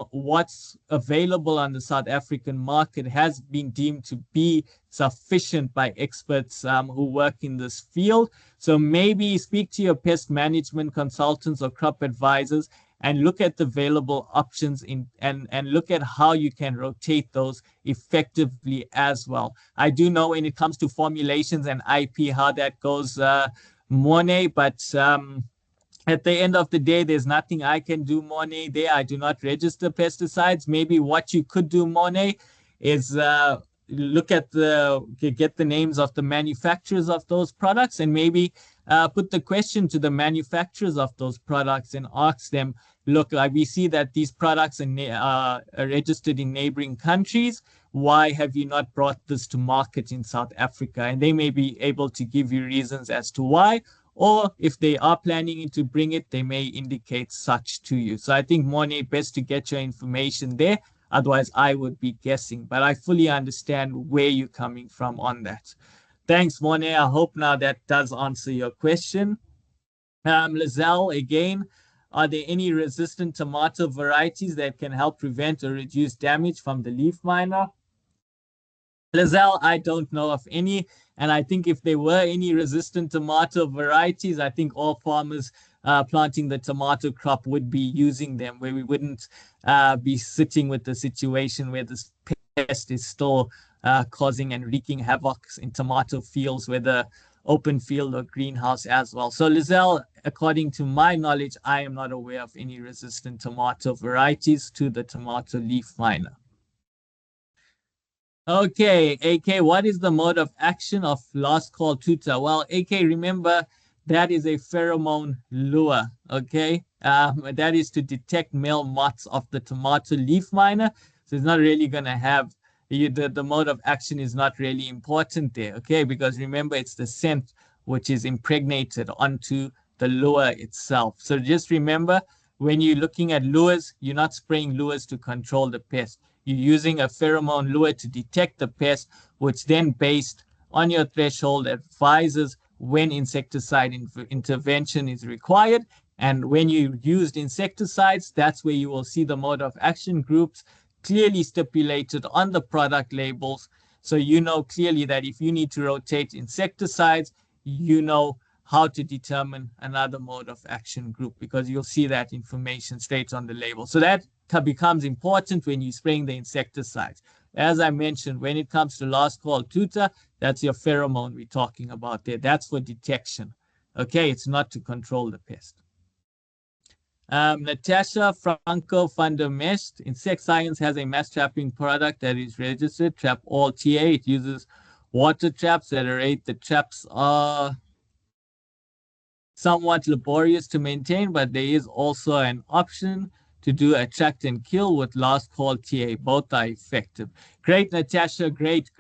what's available on the South African market has been deemed to be sufficient by experts who work in this field. So maybe speak to your pest management consultants or crop advisors and look at the available options and look at how you can rotate those effectively as well. I do know when it comes to formulations and IP how that goes, Mornay, but at the end of the day, there's nothing I can do, Mornay, there. I do not register pesticides. Maybe what you could do, Mornay, is look at get the names of the manufacturers of those products and maybe put the question to the manufacturers of those products and ask them, look, we see that these products are registered in neighboring countries. Why have you not brought this to market in South Africa? And they may be able to give you reasons as to why. Or if they are planning to bring it, they may indicate such to you. So I think, Mornay, best to get your information there. Otherwise, I would be guessing. But I fully understand where you're coming from on that. Thanks, Mornay. I hope now that does answer your question. Lizelle, again, are there any resistant tomato varieties that can help prevent or reduce damage from the leaf miner? Lizelle, I don't know of any. And I think if there were any resistant tomato varieties, I think all farmers planting the tomato crop would be using them, where we wouldn't be sitting with the situation where this pest is still causing and wreaking havoc in tomato fields, whether open field or greenhouse as well. So Lizelle, according to my knowledge, I am not aware of any resistant tomato varieties to the tomato leaf miner. Okay, AK, what is the mode of action of last call tutor? Well, AK, remember that is a pheromone lure, okay? That is to detect male moths of the tomato leaf miner. So it's not really going to have, the mode of action is not really important there, okay? Because remember, it's the scent which is impregnated onto the lure itself. So just remember, when you're looking at lures, you're not spraying lures to control the pest. You're using a pheromone lure to detect the pest, which then, based on your threshold, advises when insecticide intervention is required. And when you used insecticides, that's where you will see the mode of action groups clearly stipulated on the product labels. So you know clearly that if you need to rotate insecticides, you know how to determine another mode of action group, because you'll see that information straight on the label. So that becomes important when you're spraying the insecticides. As I mentioned, when it comes to last call tutor, that's your pheromone we're talking about there. That's for detection. Okay, it's not to control the pest. Natasha Franco van der Mest, Insect Science has a mass trapping product that is registered, Trap All TA. It uses water traps that aerate. The traps are somewhat laborious to maintain, but there is also an option to do attract and kill with last call TA. Both are effective. Great, Natasha. Great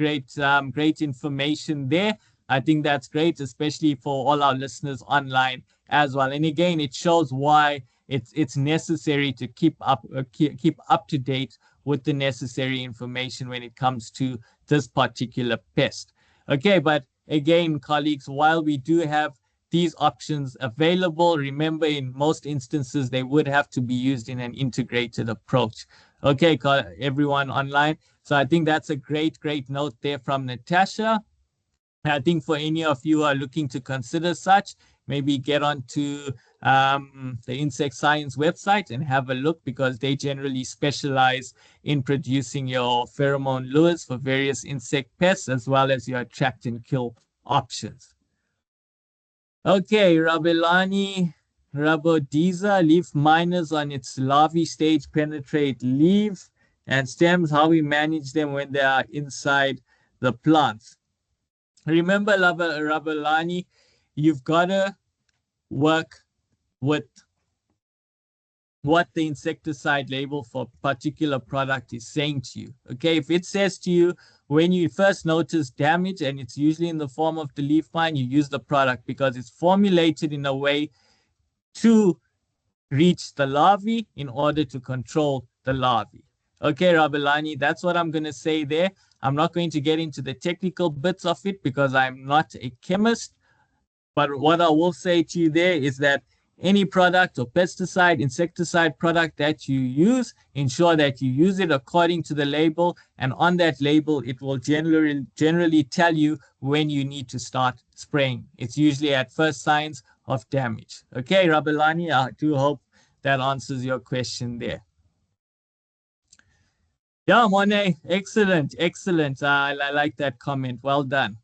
information there. I think that's great, especially for all our listeners online as well. And again, it shows why it's necessary to keep up to date with the necessary information when it comes to this particular pest. Okay, but again, colleagues, while we do have these options available, remember, in most instances, they would have to be used in an integrated approach. Okay, everyone online. So I think that's a great note there from Natasha. I think for any of you who are looking to consider such, maybe get onto the Insect Science website and have a look, because they generally specialize in producing your pheromone lures for various insect pests, as well as your attract and kill options. Okay, Rabelani Rabodiza, leaf miners on its larvae stage penetrate leaves and stems, how we manage them when they are inside the plants. Remember, Rabelani, you've got to work with what the insecticide label for a particular product is saying to you. Okay, if it says to you, when you first notice damage, and it's usually in the form of the leaf mine, you use the product because it's formulated in a way to reach the larvae in order to control the larvae. Okay, Rabelani, that's what I'm going to say there. I'm not going to get into the technical bits of it because I'm not a chemist. But what I will say to you there is that any product or pesticide, insecticide product that you use, ensure that you use it according to the label. And on that label, it will generally tell you when you need to start spraying. It's usually at first signs of damage. Okay, Rabelani, I do hope that answers your question there. Yeah, Monet, excellent. I like that comment. Well done.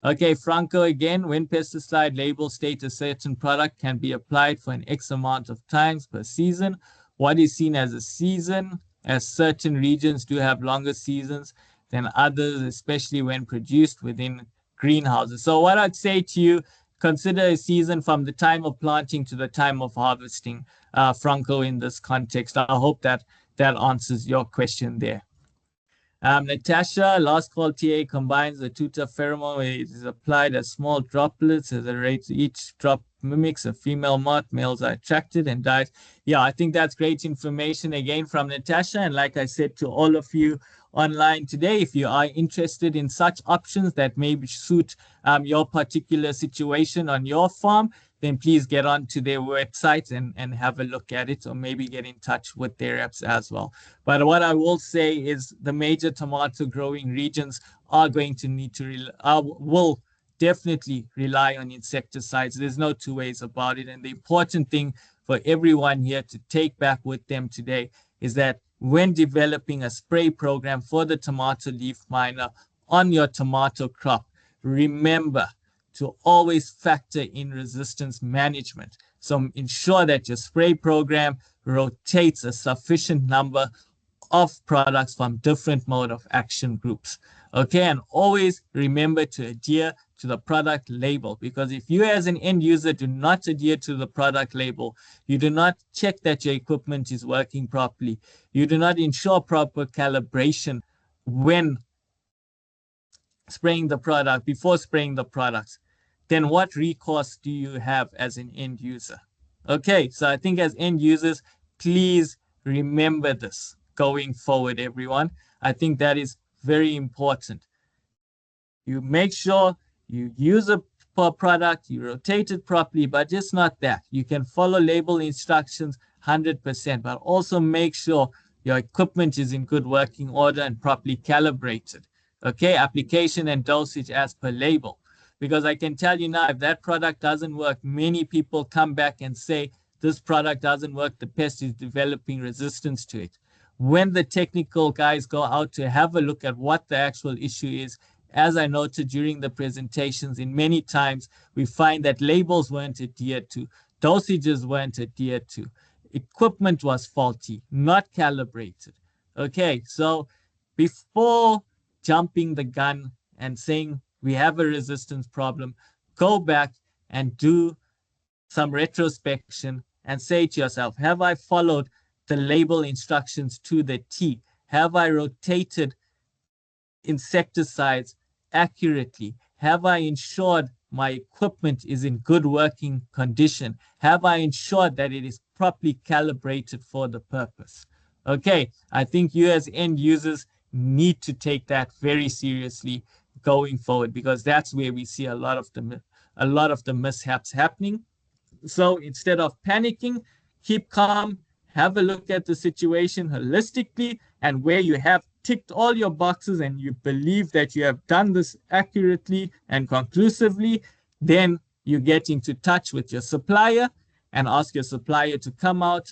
Okay, Franco again, when pesticide labels state a certain product can be applied for an X amount of times per season, what is seen as a season, as certain regions do have longer seasons than others, especially when produced within greenhouses. So what I'd say to you, consider a season from the time of planting to the time of harvesting, Franco, in this context. I hope that answers your question there. Natasha, last call TA combines the tutor pheromone where it is applied as small droplets as a rate. Each drop mimics a female moth. Males are attracted and dies. Yeah, I think that's great information again from Natasha. And like I said to all of you online today, if you are interested in such options that may suit your particular situation on your farm, then please get onto their website and have a look at it, or maybe get in touch with their reps as well. But what I will say is the major tomato growing regions are going to need to will definitely rely on insecticides. There's no two ways about it. And the important thing for everyone here to take back with them today is that when developing a spray program for the tomato leaf miner on your tomato crop, remember to always factor in resistance management. So ensure that your spray program rotates a sufficient number of products from different mode of action groups. Okay, and always remember to adhere to the product label, because if you as an end user do not adhere to the product label, you do not check that your equipment is working properly, you do not ensure proper calibration when spraying the product, before spraying the products, then what recourse do you have as an end user? Okay, so I think as end users, please remember this going forward, everyone. I think that is very important. You make sure you use a product, you rotate it properly, but just not that. You can follow label instructions 100%, but also make sure your equipment is in good working order and properly calibrated. Okay, application and dosage as per label. Because I can tell you now, if that product doesn't work, many people come back and say, this product doesn't work, the pest is developing resistance to it. When the technical guys go out to have a look at what the actual issue is, as I noted during the presentations, in many times we find that labels weren't adhered to, dosages weren't adhered to, equipment was faulty, not calibrated. Okay, so before jumping the gun and saying we have a resistance problem, go back and do some retrospection and say to yourself, have I followed the label instructions to the T? Have I rotated insecticides accurately? Have I ensured my equipment is in good working condition? Have I ensured that it is properly calibrated for the purpose? Okay, I think you as end users need to take that very seriously going forward, because that's where we see a lot of the mishaps happening. So instead of panicking, keep calm, have a look at the situation holistically, and where you have ticked all your boxes and you believe that you have done this accurately and conclusively, then you get into touch with your supplier and ask your supplier to come out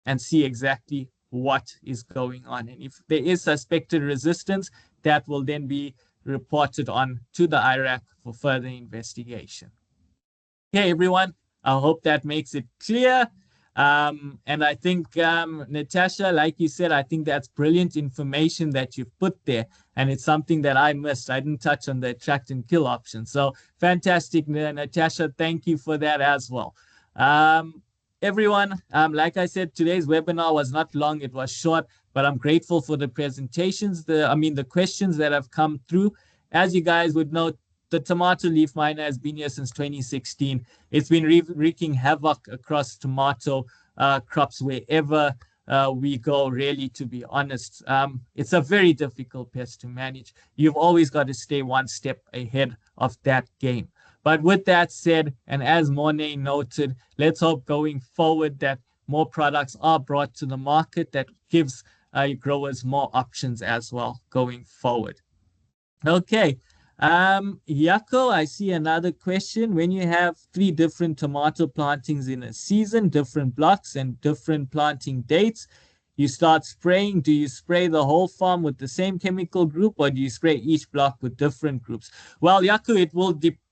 and see exactly what is going on. And if there is suspected resistance, that will then be reported on to the IRAC for further investigation. Okay, everyone, I hope that makes it clear. And I think, Natasha, like you said, I think that's brilliant information that you've put there. And it's something that I missed. I didn't touch on the attract and kill option. So fantastic, Natasha. Thank you for that as well. Everyone, like I said, today's webinar was not long. It was short, but I'm grateful for the presentations, the questions that have come through. As you guys would know, the tomato leaf miner has been here since 2016. It's been wreaking havoc across tomato crops wherever we go, really, to be honest. It's a very difficult pest to manage. You've always got to stay one step ahead of that game. But with that said, and as Mornay noted, let's hope going forward that more products are brought to the market that gives growers more options as well going forward. Okay. Yako, I see another question. When you have 3 different tomato plantings in a season, different blocks and different planting dates, you start spraying. Do you spray the whole farm with the same chemical group, or do you spray each block with different groups? Well, Yako,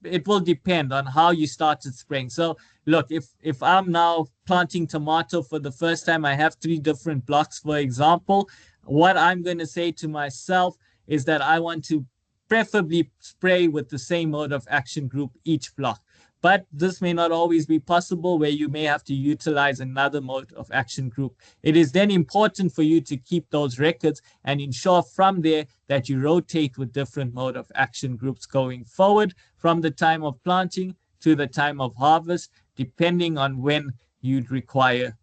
it will depend on how you started spraying. So look, if I'm now planting tomato for the first time, I have 3 different blocks, for example, what I'm going to say to myself is that I want to preferably spray with the same mode of action group each block. But this may not always be possible, where you may have to utilize another mode of action group. It is then important for you to keep those records and ensure from there that you rotate with different mode of action groups going forward from the time of planting to the time of harvest, depending on when you'd require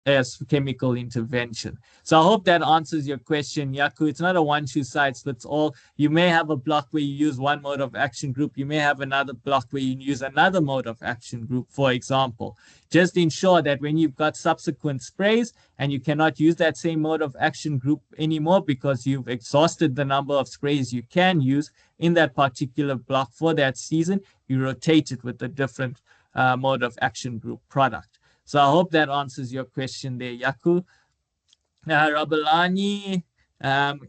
as chemical intervention. So I hope that answers your question, Yaku. It's not a one shoe size fits all. You may have a block where you use one mode of action group. You may have another block where you use another mode of action group, for example. Just ensure that when you've got subsequent sprays and you cannot use that same mode of action group anymore because you've exhausted the number of sprays you can use in that particular block for that season, you rotate it with a different mode of action group product. So I hope that answers your question there, Yaku. Rabelani,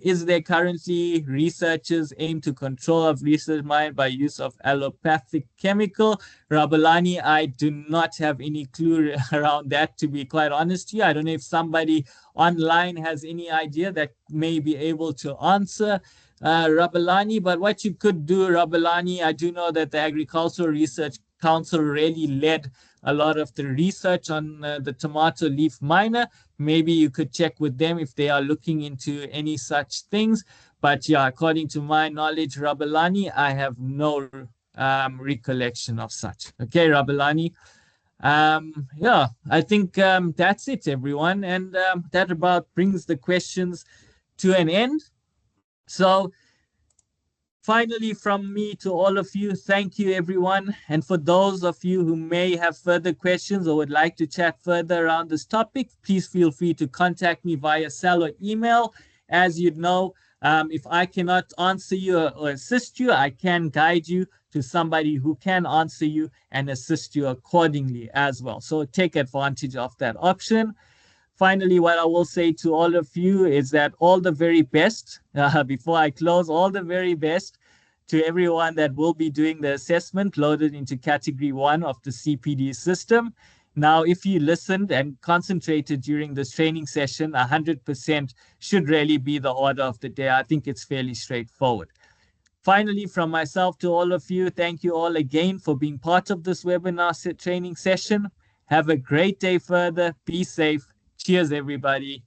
is there currently researchers aim to control of research mind by use of allopathic chemical? Rabelani, I do not have any clue around that, to be quite honest to you. I don't know if somebody online has any idea that may be able to answer. Rabelani, but what you could do, Rabelani, I do know that the Agricultural Research Council really led a lot of the research on the tomato leaf miner. Maybe you could check with them if they are looking into any such things. But yeah, according to my knowledge, Rabelani, I have no recollection of such. Okay, Rabelani. Yeah, I think that's it, everyone. And that about brings the questions to an end. So finally, from me to all of you, thank you, everyone. And for those of you who may have further questions or would like to chat further around this topic, please feel free to contact me via cell or email. As you know, if I cannot answer you or assist you, I can guide you to somebody who can answer you and assist you accordingly as well. So take advantage of that option. Finally, what I will say to all of you is that all the very best, before I close, all the very best to everyone that will be doing the assessment loaded into category 1 of the CPD system. Now, if you listened and concentrated during this training session, 100% should really be the order of the day. I think it's fairly straightforward. Finally, from myself to all of you, thank you all again for being part of this webinar training session. Have a great day further. Be safe. Cheers, everybody.